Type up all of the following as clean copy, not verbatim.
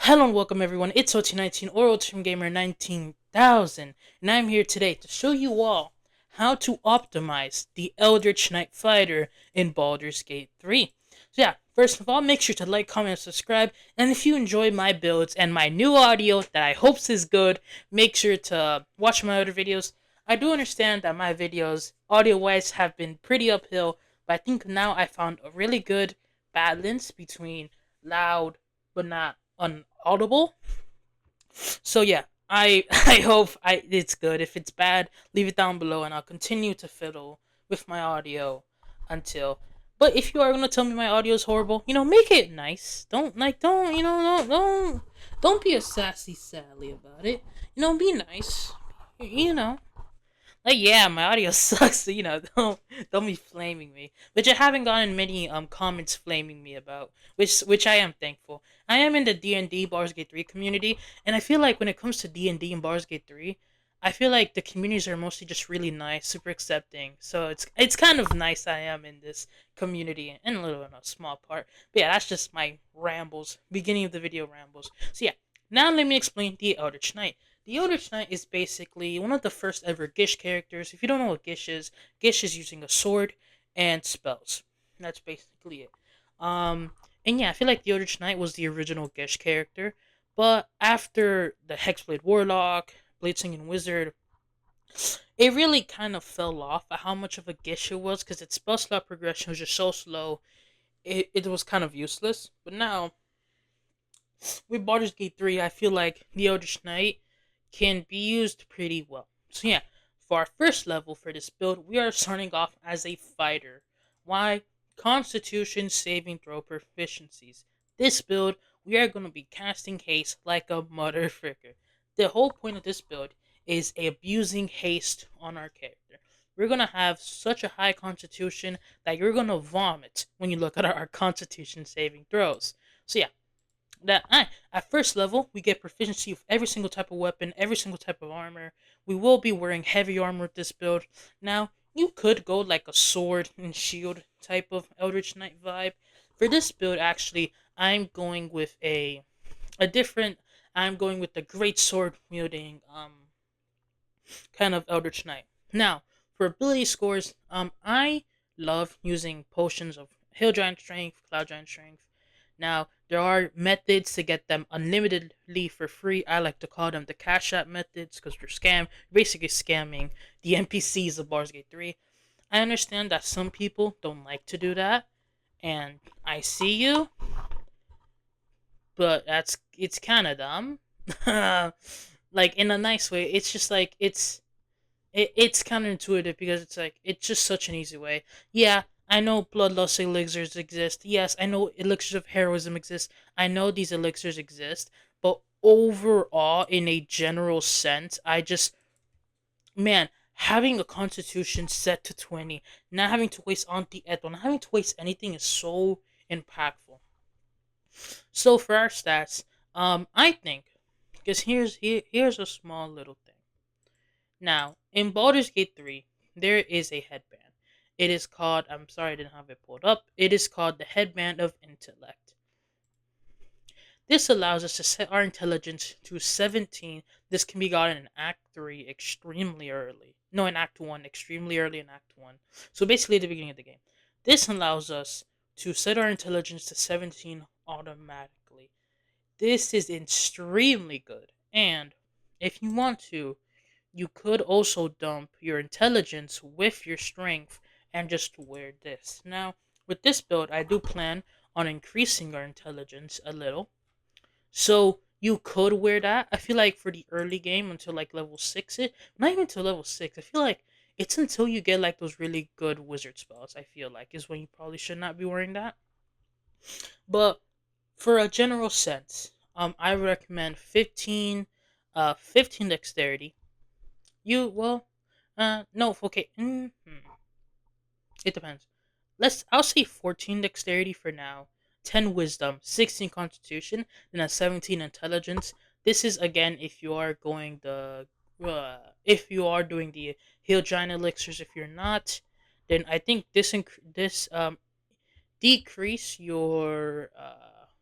Hello and welcome everyone, it's OT19 or Ultimate Gamer 19,000 and I'm here today to show you all how to optimize the Eldritch Knight Fighter in Baldur's Gate 3. So yeah, first of all, make sure to like, comment, and subscribe, and if you enjoy my builds and my new audio that I hope is good, make sure to watch my other videos. I do understand that my videos, audio-wise, have been pretty uphill, but I think now I found a really good balance between loud but not unaudible. So yeah, I I hope it's good. If it's bad, leave it down below, and I'll continue to fiddle with my audio until. But if you are gonna tell me my audio is horrible, make it nice. Don't be a sassy Sally about it. Be nice. You know. Like yeah, my audio sucks. So, don't be flaming me. But you haven't gotten many comments flaming me about, which I am thankful. I am in the D&D Baldur's Gate 3 community, and I feel like when it comes to D&D and Baldur's Gate 3, I feel like the communities are mostly just really nice, super accepting. So it's kind of nice I am in this community, and a little in a small part. But yeah, that's just my rambles, beginning of the video rambles. So yeah, now let me explain the Eldritch Knight. The Eldritch Knight is basically one of the first ever Gish characters. If you don't know what Gish is using a sword and spells. That's basically it. Um, and yeah, I feel like the Eldritch Knight was the original Gish character, but after the Hexblade Warlock, Bladesinging Wizard, it really kind of fell off at how much of a Gish it was because its spell slot progression was just so slow. It was kind of useless. But now with Baldur's Gate 3, I feel like the Eldritch Knight can be used pretty well. So yeah, for our first level for this build, we are starting off as a fighter. Why? Constitution saving throw proficiencies. This build, we are going to be casting haste like a motherfucker. The whole point of this build is abusing haste on our character. We're going to have such a high constitution that you're going to vomit when you look at our constitution saving throws. So yeah, at first level, we get proficiency with every single type of weapon, every single type of armor. We will be wearing heavy armor with this build. Now, you could go like a sword and shield type of Eldritch Knight vibe. For this build, actually, I'm going with a different. I'm going with the great sword wielding kind of Eldritch Knight. Now, for ability scores, I love using potions of Hill Giant Strength, Cloud Giant Strength. Now, there are methods to get them unlimitedly for free. I like to call them the Cash App methods because you're basically scamming the NPCs of Baldur's Gate 3. I understand that some people don't like to do that, and I see you, but it's kind of dumb. Like in a nice way. It's just like it's counterintuitive because it's like it's just such an easy way. Yeah, I know bloodlust elixirs exist. Yes, I know elixirs of heroism exist. I know these elixirs exist, but overall, in a general sense, I just man having a constitution set to 20, not having to waste anti-eto, not having to waste anything is so impactful. So for our stats, I think because here's a small little thing. Now, in Baldur's Gate 3, there is a headband. It is called, I'm sorry I didn't have it pulled up, it is called the Headband of Intellect. This allows us to set our intelligence to 17. This can be gotten in Act 3 extremely early. No, in Act 1, extremely early in Act 1. So basically at the beginning of the game. This allows us to set our intelligence to 17 automatically. This is extremely good. And if you want to, you could also dump your intelligence with your strength and just wear this. Now, with this build, I do plan on increasing our intelligence a little. So you could wear that. I feel like for the early game until like level 6, not even to level 6, I feel like it's until you get like those really good wizard spells, I feel like, is when you probably should not be wearing that. But for a general sense, I recommend 15 dexterity. No, okay. It depends. I'll say 14 dexterity for now, 10 wisdom, 16 constitution, then a 17 intelligence. This is again if you are doing the heal giant elixirs. If you're not, then I think this decrease your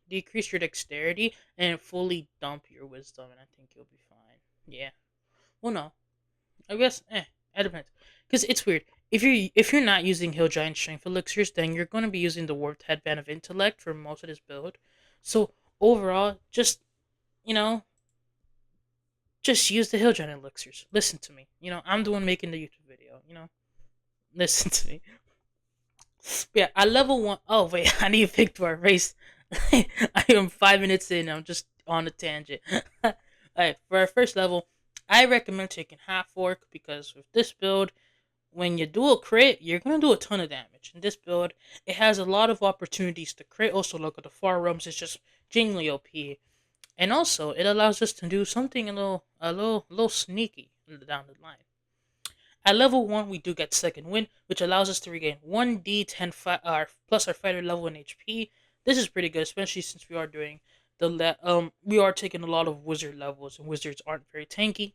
decrease your dexterity and fully dump your wisdom, and I think you'll be fine. Yeah. Well, no, I guess it depends. Cause it's weird. If you're not using Hill Giant Strength elixirs, then you're gonna be using the Warped Headband of Intellect for most of this build. So overall, you know, just use the Hill Giant elixirs. Listen to me. I'm the one making the YouTube video. Listen to me. But yeah, I level one. Oh wait, I need to pick to our race. I am 5 minutes in. I'm just on a tangent. Alright, for our first level, I recommend taking half orc because with this build, when you do a crit, you're gonna do a ton of damage. In this build, it has a lot of opportunities to crit. Also, look at the far realms; it's just genuinely OP, and also it allows us to do something a little sneaky down the line. At level 1, we do get Second Wind, which allows us to regain 1d10 plus our fighter level and HP. This is pretty good, especially since we are taking a lot of wizard levels, and wizards aren't very tanky.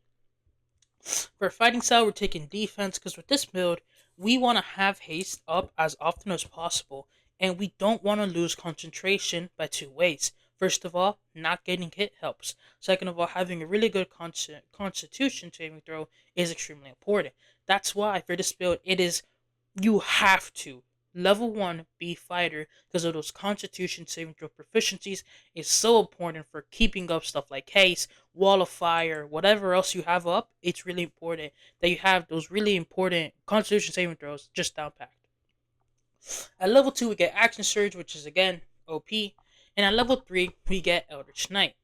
For fighting style, we're taking defense, because with this build, we want to have haste up as often as possible, and we don't want to lose concentration by two ways. First of all, not getting hit helps. Second of all, having a really good constitution saving throw is extremely important. That's why for this build, you have to level 1 be fighter because of those constitution saving throw proficiencies is so important for keeping up stuff like haste, wall of fire, whatever else you have up. It's really important that you have those really important constitution saving throws just down packed. At level 2 we get action surge, which is again OP, and at level 3 we get Eldritch Knight.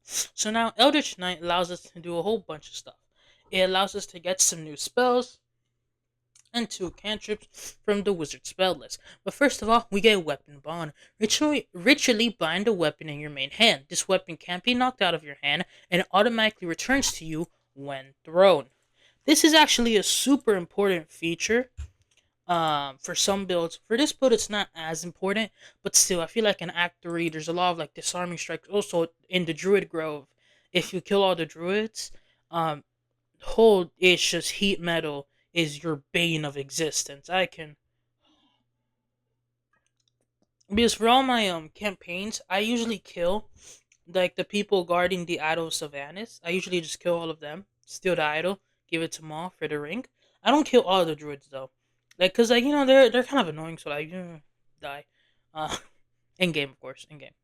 So now Eldritch Knight allows us to do a whole bunch of stuff. It allows us to get some new spells and 2 cantrips from the wizard spell list. But first of all, we get Weapon Bond. Ritually bind a weapon in your main hand. This weapon can't be knocked out of your hand, and it automatically returns to you when thrown. This is actually a super important feature for some builds. For this build, it's not as important, but still, I feel like in Act 3, there's a lot of like disarming strikes. Also, in the Druid Grove, if you kill all the druids, hold it's just heat metal is your bane of existence. Because for all my campaigns, I usually kill like the people guarding the idol of Sylvanas. I usually just kill all of them, steal the idol, give it to Maul for the ring. I don't kill all of the druids though, like cause like they're kind of annoying, so like die. Uh, in game of course, in game.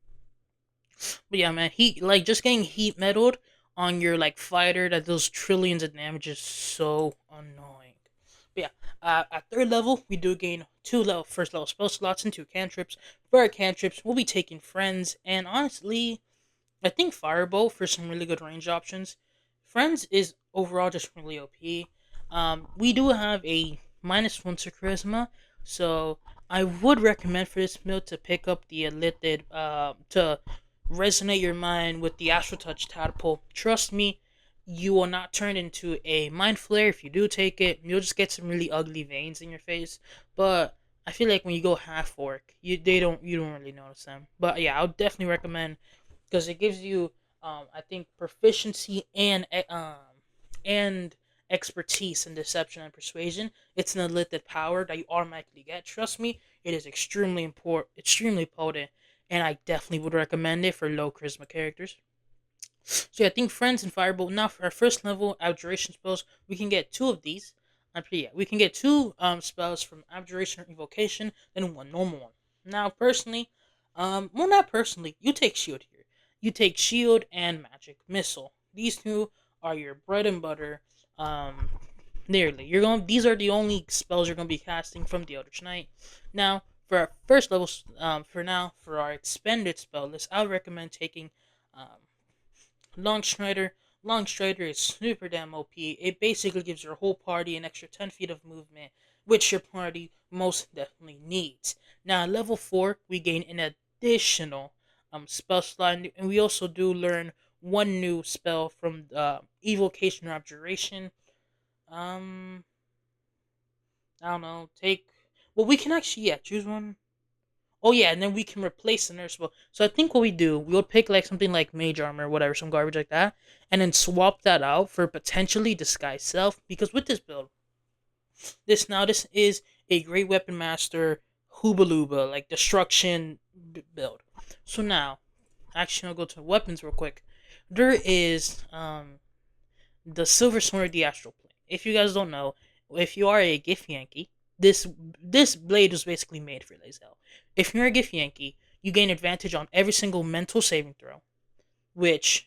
But yeah, man, heat like just getting heat meddled on your like fighter that does trillions of damage is so annoying. But yeah, at third level we do gain first level spell slots and 2 cantrips. For our cantrips, we'll be taking friends, and honestly, I think Firebolt for some really good range options. Friends is overall just really OP. We do have a -1 to charisma, so I would recommend for this build to pick up the Elithid, to resonate your mind with the Astral Touch Tadpole. Trust me, you will not turn into a Mind Flare if you do take it. You'll just get some really ugly veins in your face, but I feel like when you go half orc, you don't really notice them. But yeah, I would definitely recommend because it gives you I think proficiency and expertise in deception and persuasion. It's an elithid power that you automatically get. Trust me, it is extremely important, extremely potent, and I definitely would recommend it for low charisma characters. So yeah, I think Friends and Firebolt. Now for our first level abjuration spells, we can get 2 of these. Yeah, we can get 2 spells from abjuration or evocation, then 1 normal one. Now personally, well not personally, you take shield here. You take shield and magic missile. These 2 are your bread and butter. Um, Nearly. These are the only spells you're gonna be casting from the Eldritch Knight. Now for our first level, for our expended spell list, I would recommend taking um Long Strider. Long Strider is super damn OP. It basically gives your whole party an extra 10 feet of movement, which your party most definitely needs. Now, at level 4, we gain an additional spell slot, and we also do learn 1 new spell from Evocation or Abjuration. Um, I don't know. Well, we can actually, yeah, choose one. Oh yeah, and then we can replace the nurse spell. So I think what we'll pick like something like mage armor or whatever, some garbage like that, and then swap that out for potentially disguise self. Because with this build, this is a great weapon master hooba looba like destruction build. So now, actually, I'll go to weapons real quick. There is the Silver Sword of the Astral Plane. If you guys don't know, if you are a Gith Yankee, this this blade was basically made for Lazel. If you're a Gith Yankee, you gain advantage on every single mental saving throw, which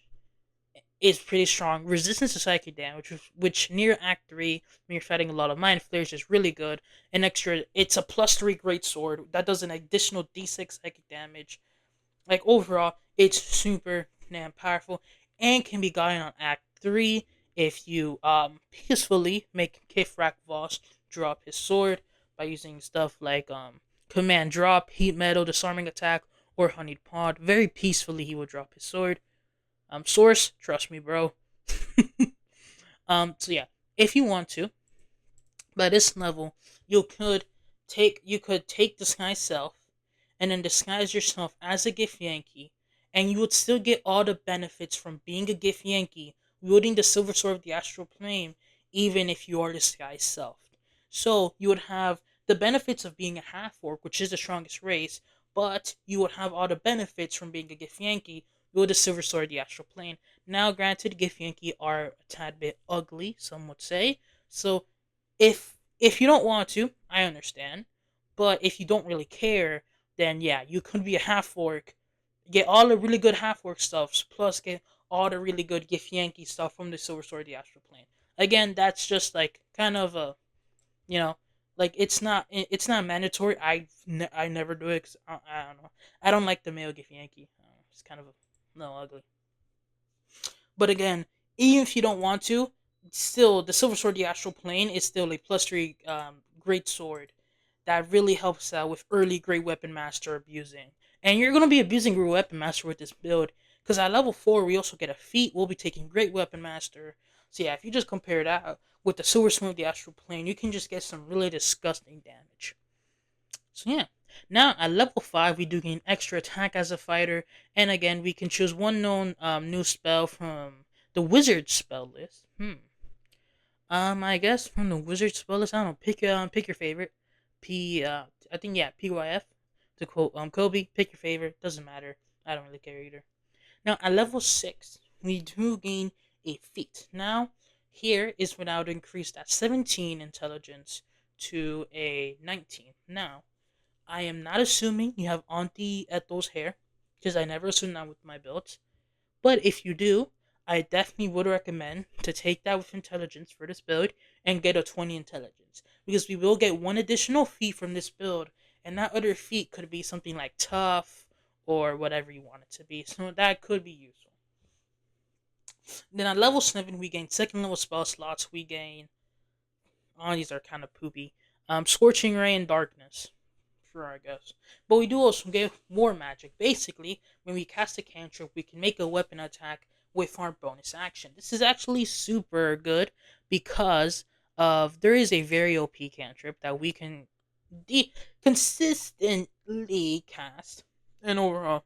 is pretty strong. Resistance to psychic damage, which near Act 3, when you're fighting a lot of mind flares, is really good. An extra, it's a +3 great sword that does an additional d6 psychic damage. Like overall, it's super damn powerful and can be gotten on Act 3 if you peacefully make Kithrak Voss drop his sword by using stuff like Command Drop, Heat Metal, Disarming Attack, or Honeyed Pod. Very peacefully he will drop his sword. Source, trust me, bro. So yeah, if you want to, by this level, you could take Disguise Self, and then disguise yourself as a Gith Yankee, and you would still get all the benefits from being a Gith Yankee, wielding the Silver Sword of the Astral Plane, even if you are Disguise Self. So you would have the benefits of being a half orc, which is the strongest race, but you would have all the benefits from being a Gith Yankee with the Silver Sword of the Astral Plane. Now, granted, Gith Yankee are a tad bit ugly, some would say. So if you don't want to, I understand. But if you don't really care, then yeah, you could be a half orc, get all the really good half orc stuffs, plus get all the really good Gith Yankee stuff from the Silver Sword of the Astral Plane. Again, that's just like kind of a, you know, like it's not mandatory. I never do it 'cause I don't know. I don't like the male Gith Yankee. It's kind of a little ugly. But again, even if you don't want to, still the Silver Sword, the Astral Plane, is still a +3 great sword that really helps out with early Great Weapon Master abusing. And you're gonna be abusing Great Weapon Master with this build, because at level 4 we also get a feat. We'll be taking Great Weapon Master. So yeah, if you just compare that with the Silver Sword, the Astral Plane, you can just get some really disgusting damage. So yeah. Now at level 5 we do gain extra attack as a fighter, and again we can choose one known new spell from the wizard spell list. I guess from the wizard spell list, I don't know, pick your favorite. I think yeah, PYF. To quote Kobe, pick your favorite, doesn't matter. I don't really care either. Now at level 6, we do gain a feat. Now here is when I would increase that 17 intelligence to a 19. Now I am not assuming you have Auntie Ethel's hair, because I never assume that with my builds. But if you do, I definitely would recommend to take that with intelligence for this build and get a 20 intelligence. Because we will get one additional feat from this build, and that other feat could be something like tough or whatever you want it to be. So that could be useful. Then at level 7, we gain second level spell slots. We gain. Oh, these are kind of poopy. Scorching Ray and Darkness. Sure, I guess. But we do also get more magic. Basically, when we cast a cantrip, we can make a weapon attack with our bonus action. This is actually super good because of there is a very OP cantrip that we can consistently cast, and overall,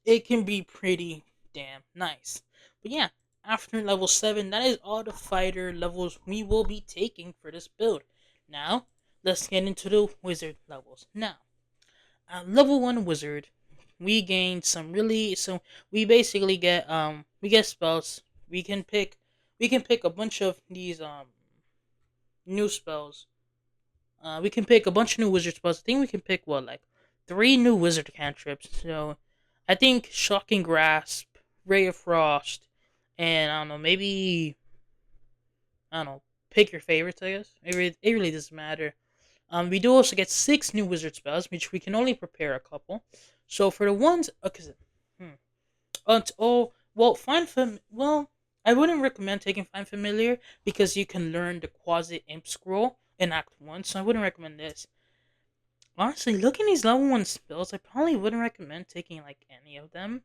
it can be pretty damn nice. But yeah, after level 7, that is all the fighter levels we will be taking for this build. Now, let's get into the wizard levels. Now, at level 1 wizard, we gain some really so we basically get we get spells. We can pick a bunch of these new spells. We can pick a bunch of new wizard spells. I think we can pick what, like 3 new wizard cantrips. So I think Shocking Grasp, Ray of Frost, and I don't know, maybe I don't know, pick your favorites, I guess. It really doesn't matter. We do also get 6 new wizard spells, which we can only prepare a couple. So for the ones, okay, well, well, I wouldn't recommend taking Find Familiar because you can learn the Quasi Imp Scroll in Act 1, so I wouldn't recommend this. Honestly, looking at these level 1 spells, I probably wouldn't recommend taking, like, any of them.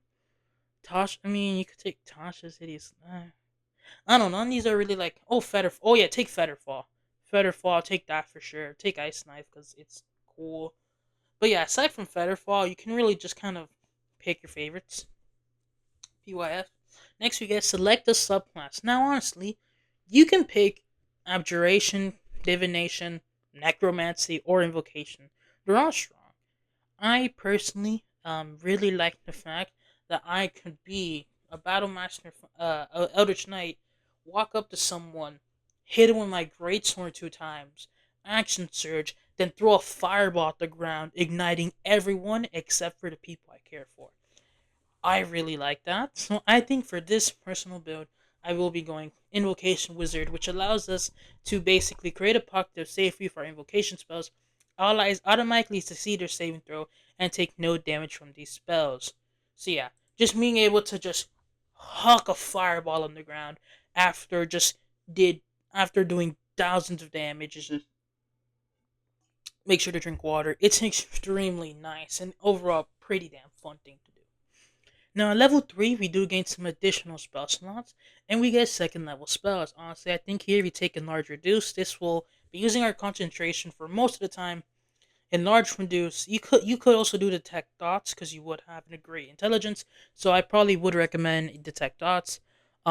You could take Tasha's Hideous. I don't know, none of these are really like, oh yeah, take Featherfall. Featherfall, take that for sure. Take Ice Knife because it's cool. But yeah, aside from Featherfall, you can really just kind of pick your favorites. PYF. Next, we get select a subclass. Now, honestly, you can pick Abjuration, Divination, Necromancy, or Invocation. They're all strong. I personally really like the fact that I could be a battle master, Eldritch Knight, walk up to someone, hit him with my greatsword 2 times, action surge, then throw a fireball at the ground, igniting everyone except for the people I care for. I really like that. So I think for this personal build, I will be going Invocation Wizard, which allows us to basically create a pocket of safety for our invocation spells. Allies automatically succeed their saving throw and take no damage from these spells. So yeah, just being able to just huck a fireball on the ground after just did after doing thousands of damage is just make sure to drink water. It's extremely nice and overall pretty damn fun thing to do. Now at level 3 we do gain some additional spell slots and we get second level spells. Honestly, I think here we take Enlarge Reduce. This will be using our concentration for most of the time. Enlarge Reduce, you could also do Detect Thoughts because you would have a great intelligence. So I probably would recommend Detect Thoughts.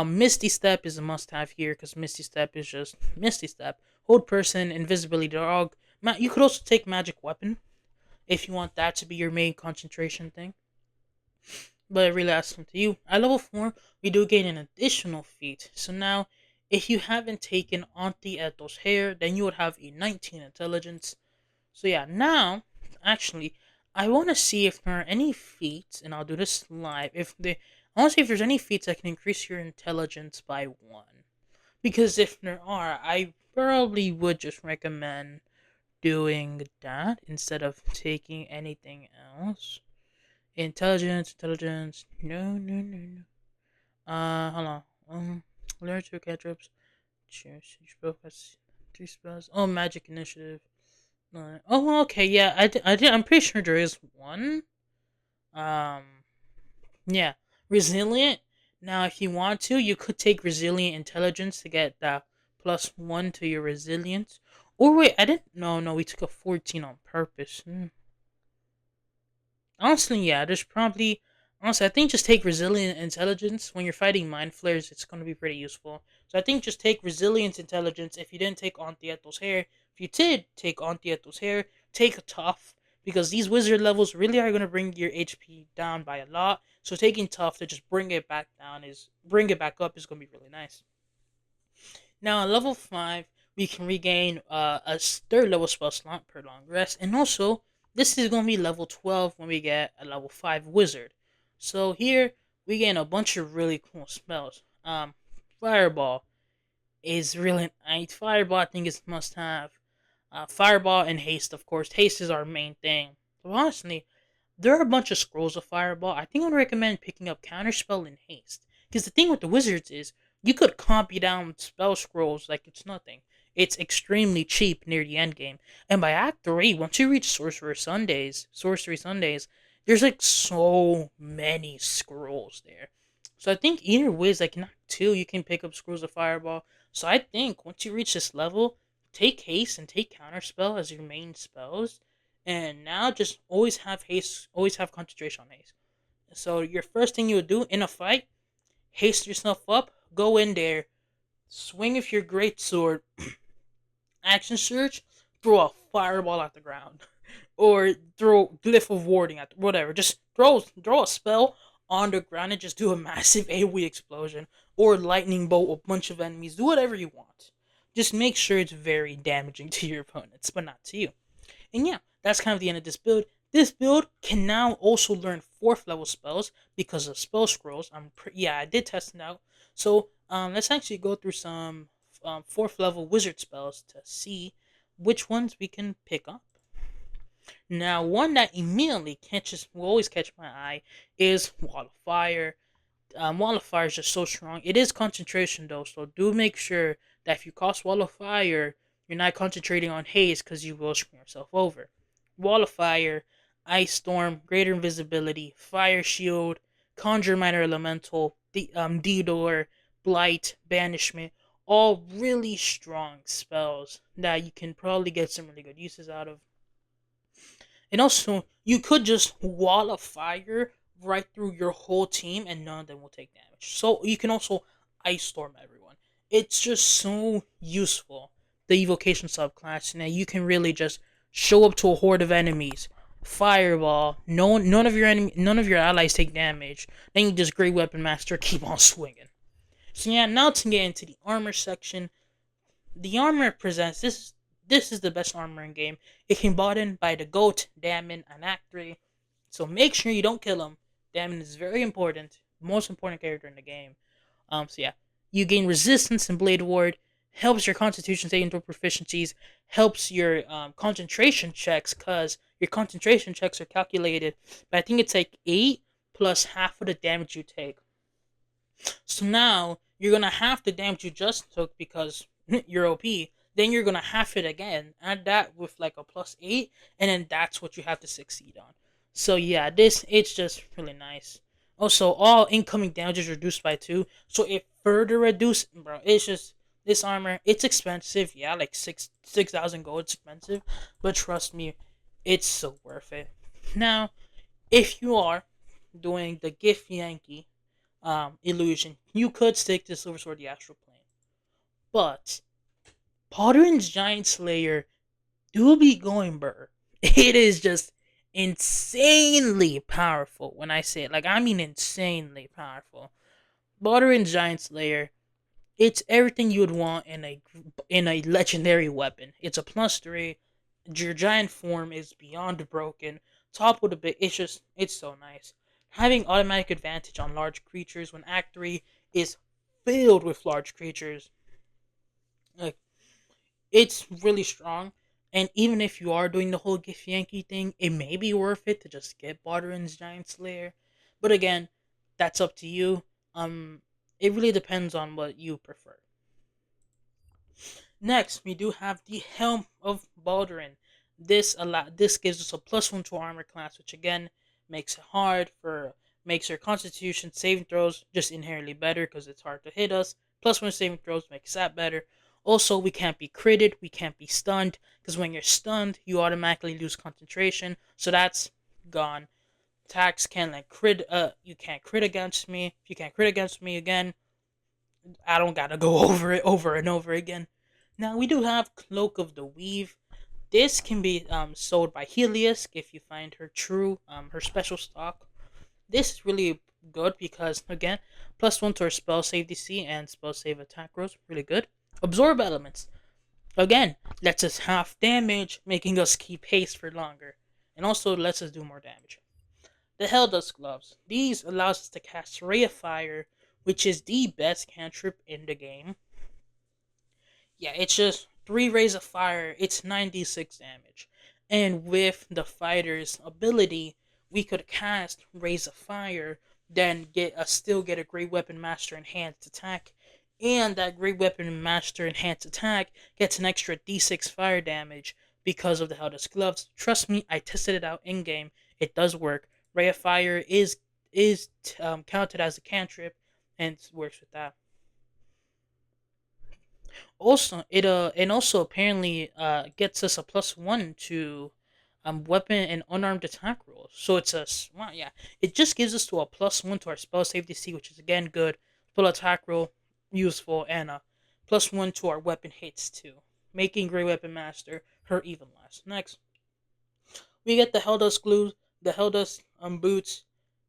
Misty Step is a must-have here because Misty Step is just Misty Step. Hold Person, Invisibility Dog. You could also take Magic Weapon if you want that to be your main concentration thing, but it really asks up to you. At level 4, we do gain an additional feat. So now, if you haven't taken Auntie hair, then you would have a 19 intelligence. So yeah, now, actually, I want to see if there are any feats, and I'll do this live. I want to see if there's any feats that can increase your intelligence by 1. Because if there are, I probably would just recommend doing that instead of taking anything else. Intelligence. No, no, no, no. Hold on. Learn two cantrips. Choose each spell has 3 spells. Oh, magic initiative. Oh, okay. Yeah, I did. I'm pretty sure there is one. Um, yeah, resilient. Now, if you want to, you could take resilient intelligence to get that +1 to your resilience. Or wait, I didn't. No, no, we took a 14 on purpose. Honestly, yeah, there's probably honestly I think just take resilient intelligence when you're fighting mind flares. It's going to be pretty useful. So I think just take resilient intelligence. If you didn't take Auntie hair, if you did take Auntie hair, take a tough because these wizard levels really are going to bring your HP down by a lot. So taking tough to just bring it back up is going to be really nice. Now, at level 5, we can regain a third level spell slot per long rest. And also, this is going to be level 12 when we get a level 5 wizard. So here, we gain a bunch of really cool spells. Fireball is really nice. Fireball, I think, is must have. Fireball and haste, of course. Haste is our main thing. So honestly, there are a bunch of scrolls of Fireball. I think I would recommend picking up Counterspell and Haste. Because the thing with the wizards is, you could copy down spell scrolls like it's nothing. It's extremely cheap near the end game. And by Act 3, once you reach Sorcery Sundays, there's like so many scrolls there. So I think either ways, like in Act 2, you can pick up scrolls of Fireball. So I think once you reach this level, take Haste and take Counterspell as your main spells and now just always have haste, always have concentration on haste. So your first thing you would do in a fight, haste yourself up, go in there, swing with your great sword, action surge, throw a fireball at the ground, or throw glyph of warding at whatever. Just throw a spell on the ground and just do a massive AoE explosion, or lightning bolt a bunch of enemies. Do whatever you want. Just make sure it's very damaging to your opponents, but not to you. And yeah, that's kind of the end of this build. This build can now also learn 4th level spells because of spell scrolls. Yeah, I did test it out. So let's actually go through some 4th level wizard spells to see which ones we can pick up. Now, one that immediately will always catch my eye is Wall of Fire. Wall of Fire is just so strong. It is concentration though, so do make sure that if you cast Wall of Fire, you're not concentrating on haze because you will screw yourself over. Wall of Fire, Ice Storm, Greater Invisibility, Fire Shield, Conjure Minor Elemental, D-Door, Blight, Banishment, all really strong spells that you can probably get some really good uses out of. And also, you could just wall of fire right through your whole team and none of them will take damage. So you can also ice storm everyone. It's just so useful, the evocation subclass, and you can really just show up to a horde of enemies, fireball. None of your allies take damage. Then you just Great Weapon Master keep on swinging. So yeah, now to get into the armor section. The armor presents this. This is the best armor in game. It can be bought in by the GOAT, Damon, and Act 3. So make sure you don't kill him. Damon is very important, most important character in the game. So yeah, you gain resistance in Blade Ward, helps your Constitution saving throw proficiencies, helps your concentration checks, cause your concentration checks are calculated, but I think it's like 8 plus half of the damage you take. So now you're gonna half the damage you just took because you're OP. Then you're gonna half it again. Add that with like a +8, and then that's what you have to succeed on. So yeah, this it's just really nice. Also, all incoming damage is reduced by 2, so it further reduces. Bro, it's just this armor. It's expensive, yeah, like 6,000 gold. It's expensive, but trust me, it's so worth it. Now, if you are doing the Gift Yankee illusion, you could stick to Silver Sword the Astral Plane. But Potterin's Giant Slayer do be going burr. It is just insanely powerful when I say it. Like, I mean insanely powerful. Potterin's Giant Slayer, it's everything you would want in a legendary weapon. It's a +3. Your giant form is beyond broken. Top with a bit, it's so nice. Having automatic advantage on large creatures when Act 3 is filled with large creatures. Like, it's really strong. And even if you are doing the whole Gift Yankee thing, it may be worth it to just get Barteran's Giant Slayer. But again, that's up to you. It really depends on what you prefer. Next, we do have the Helm of Baldurin. This gives us a +1 to armor class, which again makes it hard for makes your Constitution saving throws just inherently better because it's hard to hit us. +1 saving throws makes that better. Also, we can't be critted, we can't be stunned because when you're stunned, you automatically lose concentration, so that's gone. Attacks can like crit. You can't crit against me. If you can't crit against me again, I don't gotta go over it over and over again. Now we do have Cloak of the Weave. This can be sold by Helios if you find her her special stock. This is really good because again, +1 to her spell save DC and spell save attack rolls, really good. Absorb elements. Again, lets us half damage, making us keep haste for longer, and also lets us do more damage. The Helldust Gloves. These allows us to cast Ray of Fire, which is the best cantrip in the game. Yeah, it's just 3 rays of fire, it's 96 damage. And with the fighter's ability, we could cast rays of fire, then still get a Great Weapon Master enhanced attack, and that Great Weapon Master enhanced attack gets an extra d6 fire damage because of the Helldust Gloves. Trust me, I tested it out in game. It does work. Ray of Fire is counted as a cantrip and works with that. Also, it and also apparently gets us a +1 to weapon and unarmed attack rolls. So it's well, yeah, it just gives us to a +1 to our spell save DC, which is again good. Full attack roll, useful, and a +1 to our weapon hits too, making Great Weapon Master her even less. Next, we get the Helldust glue, the Helldust boots.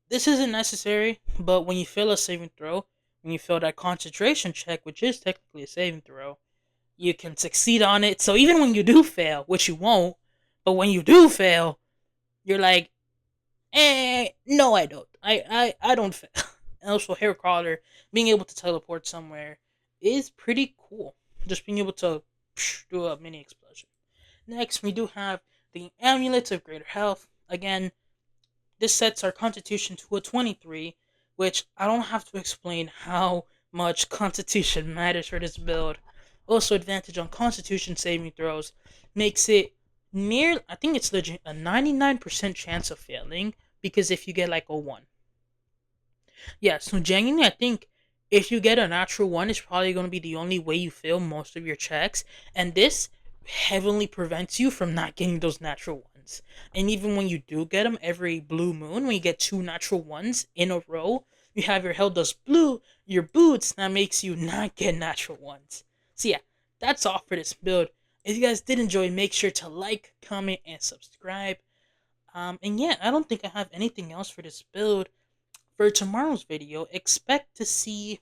This isn't necessary, but when you fail a saving throw, when you fail that concentration check, which is technically a saving throw, you can succeed on it. So even when you do fail, which you won't, but when you do fail, you're like, no, I don't. I don't fail. And also, Hair Crawler, being able to teleport somewhere is pretty cool. Just being able to do a mini explosion. Next, we do have the Amulets of Greater Health. Again, this sets our Constitution to a 23, which I don't have to explain how much Constitution matters for this build. Also, advantage on Constitution saving throws makes it I think it's legit a 99% chance of failing because if you get like a 1. Yeah, so genuinely, I think if you get a natural 1, it's probably going to be the only way you fail most of your checks, and this heavily prevents you from not getting those natural ones. And even when you do get them every blue moon, when you get 2 natural 1s in a row, you have your Helldust Blue, your boots, that makes you not get natural 1s. So yeah, that's all for this build. If you guys did enjoy, make sure to like, comment, and subscribe. And yeah, I don't think I have anything else for this build for tomorrow's video. Expect to see.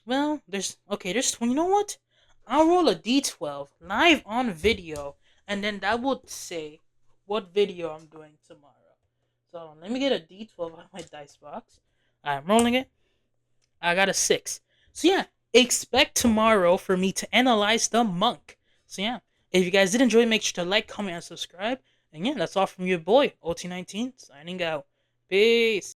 Well, there's you know what? I'll roll a d12 live on video, and then that would say what video I'm doing tomorrow. So let me get a d12 out of my dice box. I'm rolling it. I got a 6. So yeah, expect tomorrow for me to analyze the monk. So yeah, if you guys did enjoy, make sure to like, comment, and subscribe. And yeah, that's all from your boy, OT19, signing out. Peace.